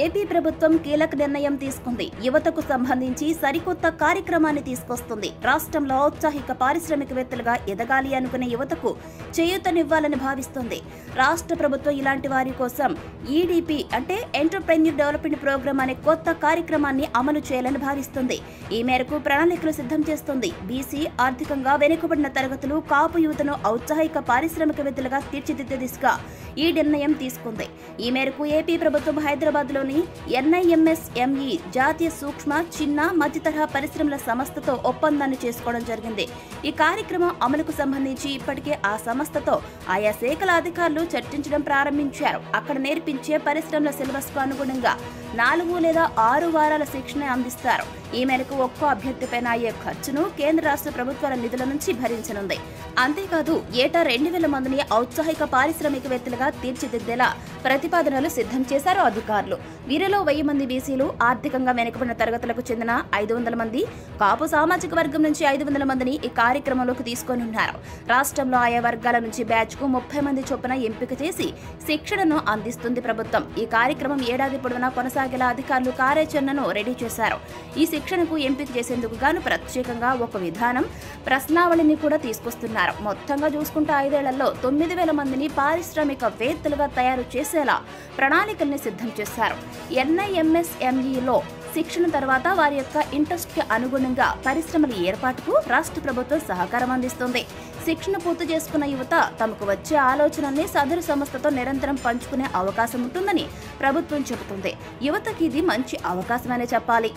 AP ప్రభుత్వం కీలక నిర్ణయం తీసుకుంది. యువతకు సంబంధించి సరికొత్త కార్యక్రమాన్ని తీసుకొస్తుంది. రాష్ట్రంలో ఔత్సాహిక పారిశ్రామికవేత్తలుగా ఎదగాలి అనుకునే యువతకు చేయూతనివ్వాలని భావిస్తుంది. రాష్ట్ర ప్రభుత్వం ఇలాంటి వారి కోసం ఈడీపీ అంటే ఎంటర్‌ప్రెన్యూర్ డెవలప్‌మెంట్ ప్రోగ్రామ్ అనే కొత్త కార్యక్రమాన్ని అమలు చేయాలని భావిస్తుంది. ఈ మేరకు ప్రణాళికలు సిద్ధం చేస్తుంది. బీసీ, ఆర్థికంగా వెనుకబడిన తరగతులు, కాపు యువతను ఔత్సాహిక పారిశ్రామికవేత్తలుగా తీర్చిదిద్దే దిశగా ఈ నిర్ణయం తీసుకుంది. ఈ మేరకు ఏపీ ప్రభుత్వం హైదరాబాద్లోని NIMSME జాతీయ సూక్ష్మ, చిన్న, మధ్యతరహా పరిశ్రమల సంస్థతో ఒప్పందాన్ని చేసుకోవడం జరిగింది. ఈ కార్యక్రమం అమలుకు సంబంధించి ఇప్పటికే ఆ సంస్థతో ఆయా శాఖల అధికారులు చర్చించడం ప్రారంభించారు. అక్కడ నేర్పించే పరిశ్రమల సిలబస్కు అనుగుణంగా 4 లేదా 6 వారాల శిక్షణ అందిస్తారు. ఈ మేరకు ఒక్కో అభ్యర్థిపైన అయ్యే ఖర్చును కేంద్ర రాష్ట్ర ప్రభుత్వాల నిధుల నుంచి భరించనుంది. అంతేకాదు ఏటా 2000 మందిని ఔత్సాహిక పారిశ్రామికవేత్తలుగా తీర్చిదిద్దేలా ప్రతిపాదనలు సిద్ధం చేశారు అధికారులు. వీరిలో 1000 మంది బీసీలు, ఆర్థికంగా వెనుకబడిన తరగతులకు చెందిన 500 మంది, కాపు సామాజిక వర్గం నుంచి 500 మందిని ఈ కార్యక్రమంలోకి తీసుకోనున్నారు. రాష్ట్రంలో ఆయా వర్గాల నుంచి బ్యాచ్కు 30 మంది చొప్పున ఎంపిక చేసి శిక్షణను అందిస్తుంది ప్రభుత్వం. ఈ కార్యక్రమం ఏడాది పొడవునా కొనసాగేలా అధికారులు కార్యాచరణను రెడీ చేశారు. ఈ శిక్షణకు ఎంపిక చేసేందుకు గాను ప్రత్యేకంగా ఒక విధానం, ప్రశ్నావళిని కూడా తీసుకొస్తున్నారు. మొత్తంగా చూసుకుంటే 5 ఏళ్లలో 9000 మందిని పారిశ్రామికవేత్తలుగా తయారు చేసేలా ప్రణాళికల్ని సిద్ధం చేశారు. NIMSMEలో శిక్షణ తర్వాత వారి యొక్క ఇంట్రెస్ట్కి అనుగుణంగా పరిశ్రమల ఏర్పాటుకు రాష్ట్ర ప్రభుత్వం సహకారం అందిస్తుంది. శిక్షణ పూర్తి చేసుకున్న యువత తమకు వచ్చే ఆలోచనల్ని సదరు సంస్థతో నిరంతరం పంచుకునే అవకాశం ఉంటుందని ప్రభుత్వం చెబుతుంది. యువతకి ఇది మంచి అవకాశమనే చెప్పాలి.